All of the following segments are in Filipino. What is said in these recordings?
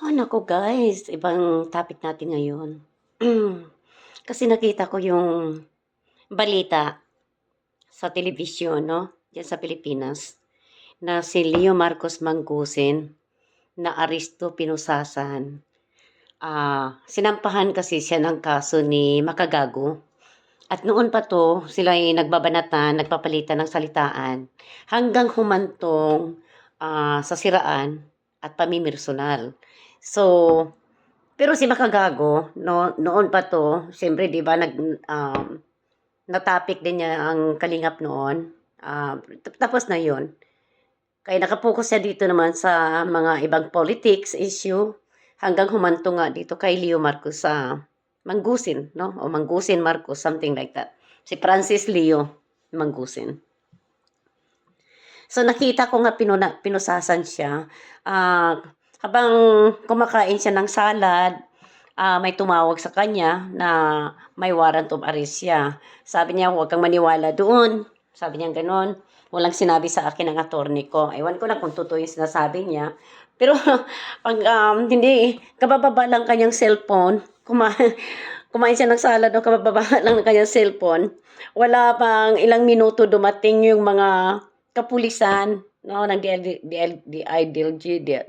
Naku guys, ibang topic natin ngayon. Kasi nakita ko yung balita sa telebisyon, 'no, diyan sa Pilipinas, na si Leo Marcos Manggusin naaresto, pinusasan. Sinampahan kasi siya ng kaso ni Makagago. At noon pa 'to, sila ay nagbabanatan, nagpapalitan ng salitaan hanggang humantong, sa siraan at pamimersonal. So, pero si Makagago noon pa 'to, siyempre 'di ba na-topic din niya ang Kalingap noon, tapos na 'yun. Kaya naka-focus siya dito naman sa mga ibang politics issue hanggang humantong nga dito kay Leo Marcos sa Manggusin 'no, o Manggusin Marcos, something like that. Si Francis Leo Manggusin. So nakita ko nga pinusasan siya, habang kumakain siya ng salad, may tumawag sa kanya na may warrant of arrest siya. Sabi niya, "Huwag kang maniwala doon." Sabi niya gano'n. "Walang sinabi sa akin ng attorney ko." Ewan ko lang kung totoo yung sinasabi niya. Pero 'pag, hindi, kabababa lang kanyang cellphone, kumain siya ng salad 'no, kabababa lang ng kanyang cellphone, wala pang ilang minuto dumating yung mga kapulisan 'no, ng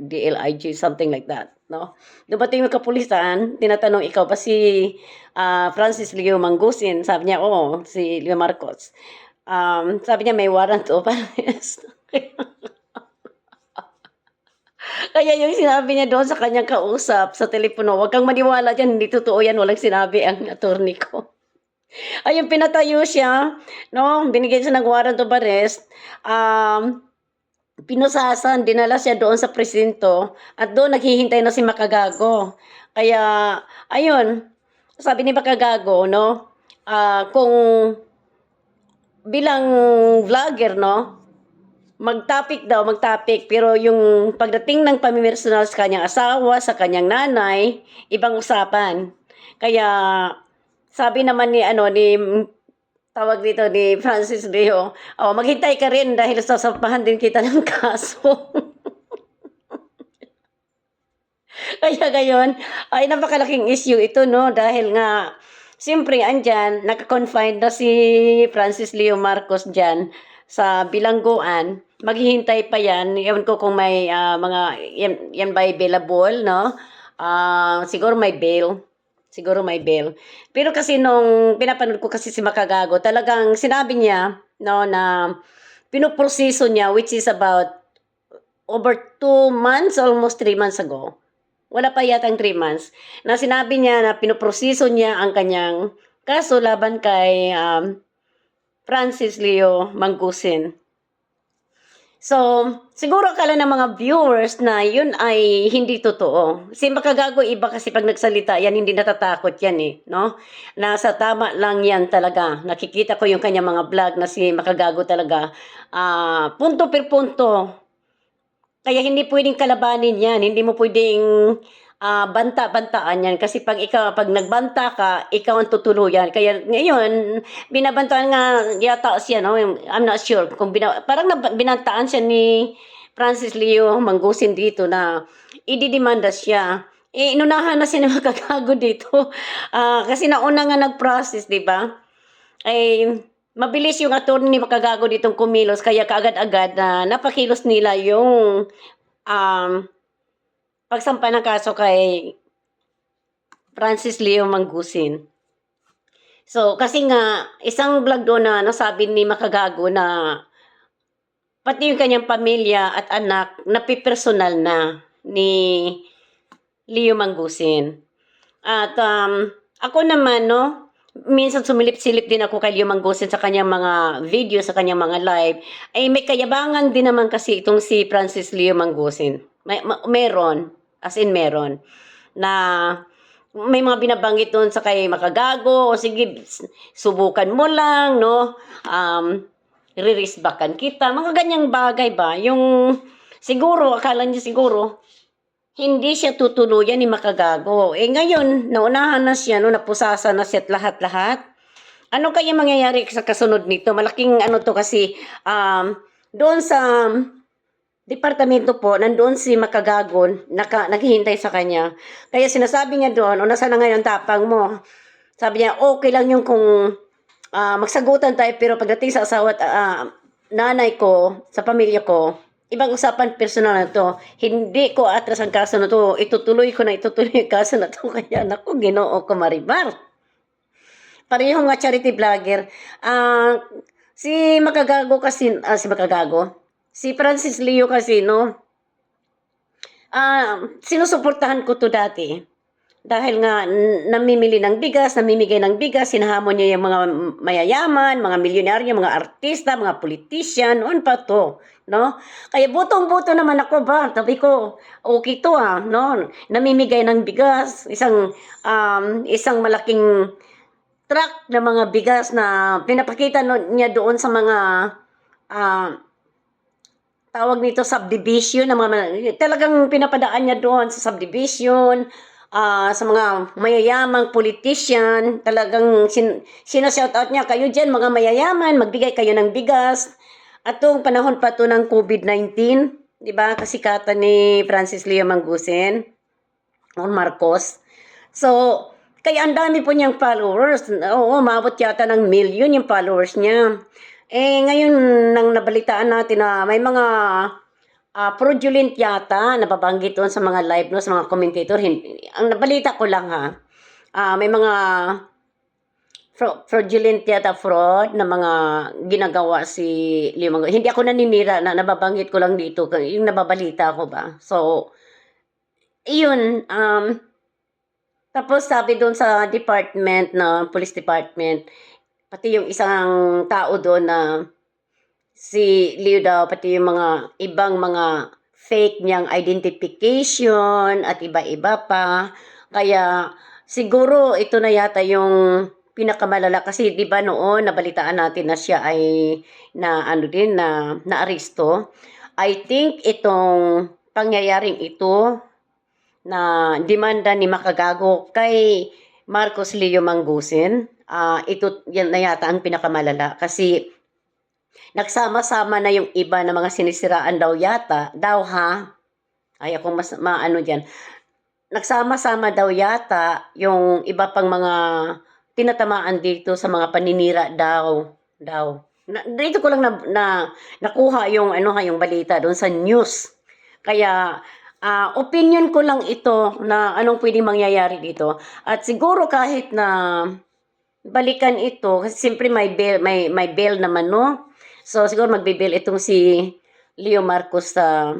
DLIG, something like that 'no. Dumating yung kapulisan, tinatanong, "Ikaw ba si, Francis Leo Manggusin?" Sabi niya, "Oo, si Leo Marcos." Sabi niya, "May warrant of arrest." Kaya yung sinabi niya doon sa kanyang kausap sa telepono, "Wag kang maniwala diyan, hindi totoo yan, walang sinabi ang attorney ko." Ayun, pinatayo siya 'no, binigyan siya ng warrant of arrest, pinusasan, dinala siya doon sa presinto at doon naghihintay na si Makagago. Kaya ayun, sabi ni Makagago 'no, kung bilang vlogger 'no, mag-topic daw, mag-topic, pero yung pagdating ng pamimersonal sa kanyang asawa, sa kanyang nanay, ibang usapan. Kaya sabi naman ni ano, ni tawag dito, ni Francis Leo, "Oh, maghintay ka rin dahil sasampahan din kita ng kaso." Kaya ngayon ay napakalaking issue ito 'no, dahil nga siyempre andiyan naka-confined na si Francis Leo Marcos diyan sa bilangguan. Maghihintay pa 'yan, ewan ko kung may, mga yan ba'y bailable 'no? Siguro may bail, siguro may bail. Pero kasi nung pinapanood ko kasi si Makagago, talagang sinabi niya 'no, na pinoproseso niya, which is about over 2 months, almost 3 months ago. Wala pa yatang 3 months, na sinabi niya na pinoproseso niya ang kanyang kaso laban kay, Francis Leo Manggusin. So, siguro akala ng mga viewers na yun ay hindi totoo. Si Makagago iba kasi 'pag nagsalita yan hindi natatakot yan, eh, 'no? Nasa tama lang yan talaga. Nakikita ko yung kanyang mga vlog na si Makagago talaga, punto per punto. Kaya hindi puwedeng kalabanin 'yan, hindi mo puwedeng, banta-bantaan 'yan kasi 'pag nagbanta ka, ikaw ang tutuluyan. Kaya ngayon binabantaan nga yata siya 'no, I'm not sure kung parang binantaan siya ni Francis Leo Manggusin dito na ididemanda siya. Eh, inunahan na siya ng Makagago dito, kasi nauna nga nag-process 'di ba? Ay mabilis yung attorney ni Makagago ditong kumilos kaya kaagad-agad na napakilos nila yung, um, pagsampa ng kaso kay Francis Leo Manggusin. So, kasi nga isang vlog doon na nasabi ni Makagago na pati yung kanyang pamilya at anak napipersonal na ni Leo Manggusin. At, ako naman 'no, minsan sumilip-silip din ako kay Leo Manggusin sa kanyang mga video, sa kanyang mga live. Ay may kayabangan din naman kasi itong si Francis Leo Manggusin. Meron, as in meron, na may mga binabanggit doon sa kay Makagago, "O sige, subukan mo lang 'no, ririsbakan kita." Mga ganyang bagay ba, yung siguro akala niya siguro hindi siya tutuluyan ni Makagago. Eh, ngayon naunahan na siya 'no, napusasan na siya at lahat-lahat. Ano kaya mangyayari sa kasunod nito? Malaking ano 'to kasi, doon sa departamento po, nandoon si Makagagon, naghihintay sa kanya. Kaya sinasabi niya doon, o nasaan na ngayon tapang mo? Sabi niya, okay lang yung kung magsagutan tayo, pero pagdating sa asawa at nanay ko, sa pamilya ko, ibang usapan personal na to. Hindi ko atras ang kaso na to. Itutuloy yung kaso na to. Kaya naku, Ginoo ko Maribar. Parehong nga charity vlogger. Si Makagago kasi, si Francis Leo kasi, no, sinusuportahan ko to dati. Dahil nga namimili ng bigas, namimigay ng bigas, sinahamon niya yung mga mayayaman, mga milyonaryo, mga artista, mga politician, noon pa to, no? Kaya butong-buto naman ako ba? Sabi ko, okay to no? Namimigay ng bigas, isang malaking truck na mga bigas na pinapakita niya doon sa mga tawag nito subdivision na mga talagang pinapadaan niya doon sa subdivision, sa mga mayayamang politician, talagang sinashout out niya, kayo dyan mga mayayaman, magbigay kayo ng bigas. At itong panahon pa to ng COVID-19, di ba, kasikatan ni Francis Leo Manggusin, o Marcos. So, kaya ang dami po niyang followers. Oo, umabot yata ng million yung followers niya. Ngayon, nang nabalitaan natin na may mga fraudulent yata, nababanggit doon sa mga live, no, sa mga commentator. Ang nabalita ko lang may mga fraudulent yata fraud na mga ginagawa si Leo Manggusin. Hindi ako naninira na nababanggit ko lang dito, yung nababalita ko ba. So, iyon, tapos sabi doon sa department na police department, pati yung isang tao doon na si Leo daw, pati yung mga ibang mga fake niyang identification at iba-iba pa. Kaya siguro ito na yata yung pinakamalala kasi 'di ba noon nabalitaan natin na siya ay na naaresto. I think itong pangyayaring ito na demanda ni Makagago kay Marcos Leo Manggusin, ito yan na yata ang pinakamalala kasi nagsama-sama na yung iba na mga sinisiraan daw ay ako mas maano diyan. Nagsama-sama daw yata yung iba pang mga tinatamaan dito sa mga paninira daw. Dito ko lang nakuha yung yung balita doon sa news. Kaya opinion ko lang ito na anong pwedeng mangyayari dito. At siguro kahit na balikan ito kasi siyempre may bail naman, no? So siguro magbe-bail itong si Leo Marcos sa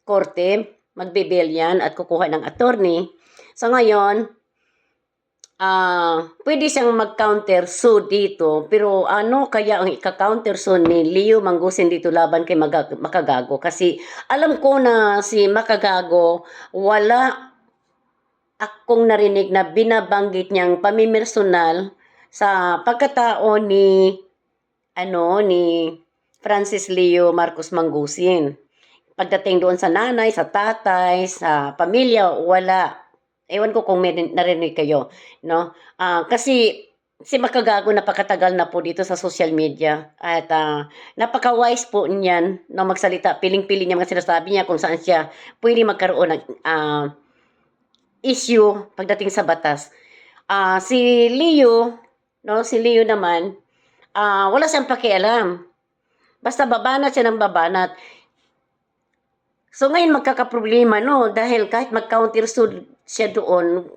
korte, magbe-bail yan at kukuha ng attorney. So ngayon, pwede siyang mag-counter sue dito, pero ano kaya ang ika-counter sue ni Leo Manggusin dito laban kay Makagago? Kasi alam ko na si Makagago, wala akong narinig na binabanggit niyang pamimersonal sa pagkatao ni Francis Leo Marcos Manggusin. Pagdating doon sa nanay, sa tatay, sa pamilya, wala. Ewan ko kung may narinig kayo, no? Kasi si Makagago napakatagal na po dito sa social media at napaka-wise po niyan no magsalita. Piling-pili niya mga sinasabi niya kung saan siya pwede magkaroon ng issue pagdating sa batas. Si Leo naman, wala siyang pakialam. Basta babanat siya ng babanat. So ngayon magkakaproblema, no? Dahil kahit mag-counter sue siya doon,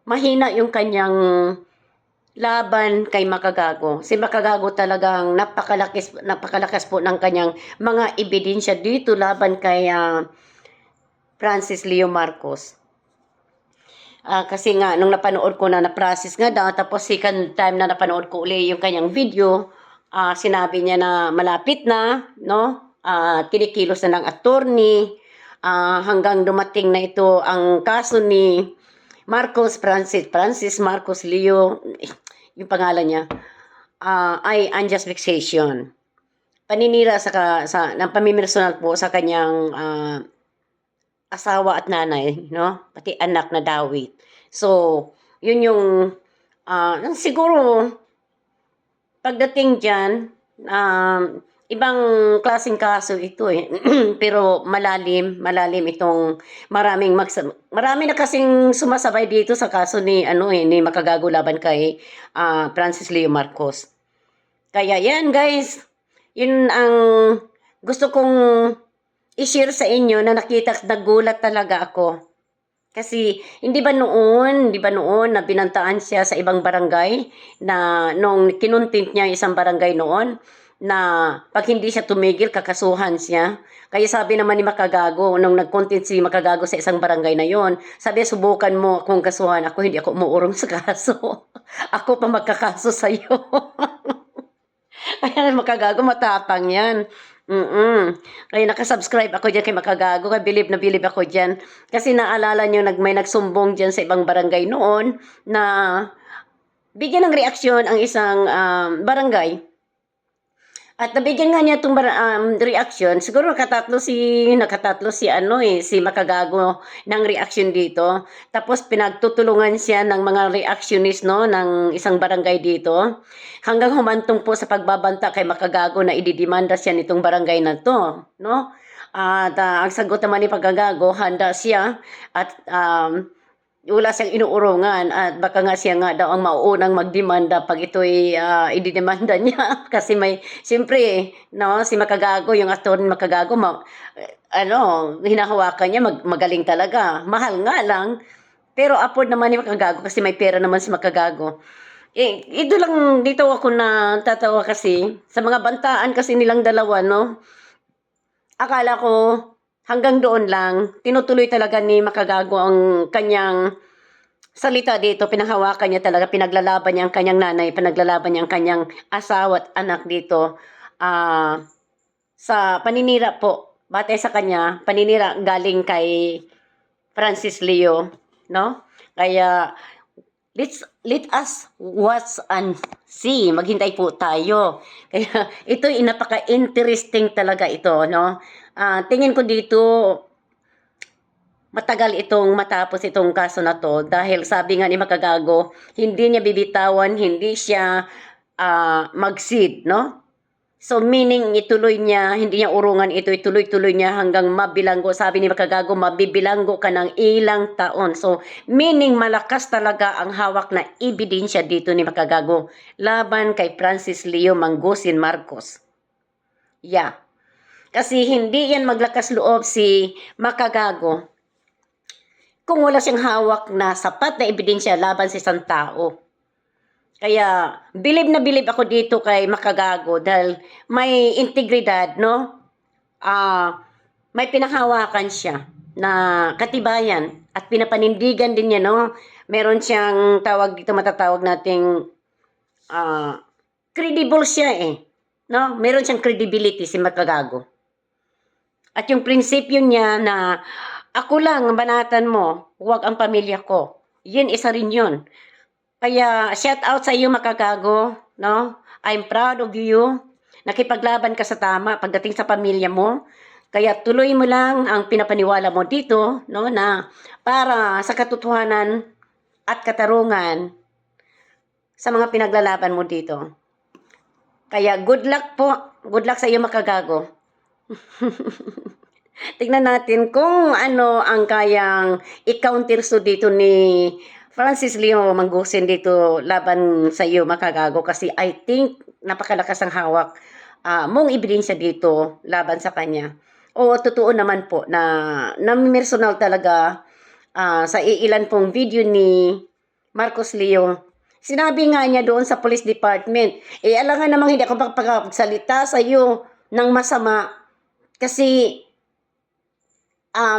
mahina yung kanyang laban kay Makagago. Si Makagago talagang napakalakas po ng kanyang mga ebidensya dito laban kay Francis Leo Marcos. Kasi nga, nung napanood ko na na-process nga daw, tapos second time na napanood ko uli yung kanyang video, sinabi niya na malapit na, no? Kinikilos na ng attorney, hanggang dumating na ito ang kaso ni Francis Marcos Leo, yung pangalan niya, ay unjust vexation. Paninira ng pamimersonal po sa kanyang asawa at nanay, no? Pati anak na Dawit. So, yun yung siguro pagdating diyan, ibang klaseng kaso ito eh. Pero malalim itong marami na kasing sumasabay dito sa kaso ni ni Makagago laban kay Francis Leo Marcos. Kaya yan guys, yun ang gusto kong i-share sa inyo na nagulat talaga ako. Kasi hindi ba noon na binantaan siya sa ibang barangay na nung kinontent niya isang barangay noon na pag hindi siya tumigil kakasuhan siya. Kaya sabi naman ni Makagago nung nag-content si Makagago sa isang barangay na yon, sabi subukan mo akong kasuhan, ako hindi ako umuurong sa kaso. Ako pa magkakaso sa iyo. Kaya Makagago matapang yan. Kaya nakasubscribe ako dyan kay Makagago. Kaya believe na believe ako dyan. Kasi naalala nyo, may nagsumbong dyan sa ibang barangay noon na bigyan ng reaksyon ang isang barangay. At nabigyan nga niya itong reaction, siguro nakatatlo si Makagago ng reaction dito. Tapos pinagtutulungan siya ng mga reactionist ng isang barangay dito. Hanggang humantong po sa pagbabanta kay Makagago na ididemanda siya nitong barangay na to, no? At ang sagot naman ni Makagago, handa siya at wala siyang inuurungan at baka nga siya nga daw ang mauunang magdemanda pag ito'y ididemanda niya kasi siyempre si Makagago, yung attorney Makagago hinahawakan niya, magaling talaga, mahal nga lang pero afford naman ni Makagago kasi may pera naman si Makagago. Dito ako na tatawa kasi sa mga bantaan kasi nilang dalawa, no? Akala ko hanggang doon lang, tinutuloy talaga ni Makagago ang kanyang salita dito, pinanghawakan niya talaga, pinaglalaban niya ang kanyang nanay, pinaglalaban niya ang kanyang asawa at anak dito sa paninira po, batay sa kanya, paninira galing kay Francis Leo, no? Kaya let us watch and see. Maghintay po tayo. Kaya ito napaka-interesting talaga ito, no? Tingin ko dito matagal itong matapos itong kaso na to dahil sabi nga ni Makagago, hindi niya bibitawan, hindi siya mag-cede, no? So meaning ituloy niya, hindi niya urungan ito, ituloy-tuloy niya hanggang mabilanggo. Sabi ni Makagago, mabibilanggo ka ng ilang taon. So meaning malakas talaga ang hawak na ebidensya dito ni Makagago laban kay Francis Leo Manggusin Marcos. Yeah. Kasi hindi yan maglakas loob si Makagago kung wala siyang hawak na sapat na ebidensya laban sa isang tao. Kaya, bilib na bilib ako dito kay Makagago dahil may integridad, no? May pinanghawakan siya na katibayan at pinapanindigan din niya, no? Meron siyang tawag dito, matatawag nating credible siya eh. No? Meron siyang credibility si Makagago. At yung prinsipyo niya na ako lang ang banatan mo, huwag ang pamilya ko. Yun, isa rin yun. Kaya, shout out sa iyo Makagago, no? I'm proud of you. Nakipaglaban ka sa tama pagdating sa pamilya mo. Kaya tuloy mo lang ang pinapaniwala mo dito, no? Na para sa katotohanan at katarungan sa mga pinaglalaban mo dito. Kaya good luck po. Good luck sa iyo Makagago. Tingnan natin kung ano ang kayang i-counter dito ni Francis Leo Manggusin dito laban sa iyo Makagago kasi I think napakalakas ang hawak mong ebidensya dito laban sa kanya. O totoo naman po na personal talaga sa iilan pong video ni Marcos Leo. Sinabi nga niya doon sa police department, alam nga namang hindi ako makapagsalita sa iyo ng masama kasi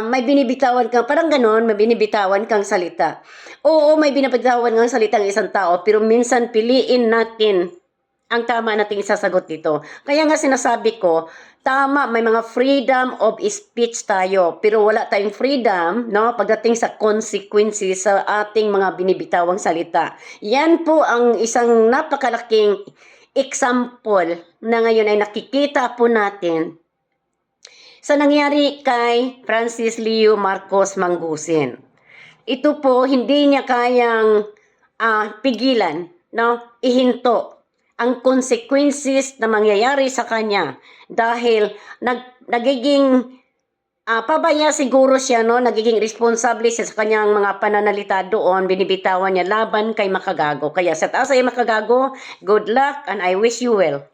may binibitawan kang, parang ganon, may binibitawan kang salita. Oo, may binibitawan kang salita ng isang tao, pero minsan piliin natin ang tama nating isasagot dito. Kaya nga sinasabi ko, tama, may mga freedom of speech tayo, pero wala tayong freedom, no, pagdating sa consequences sa ating mga binibitawang salita. Yan po ang isang napakalaking example na ngayon ay nakikita po natin sa nangyari kay Francis Leo Marcos Manggusin. Ito po, hindi niya kayang pigilan, no? Ihinto ang consequences na mangyayari sa kanya dahil nagiging pabaya siguro siya, no? Nagiging responsable siya sa kanyang mga pananalita doon, binibitawan niya laban kay makagago. Kaya sa taas ay makagago, good luck and I wish you well.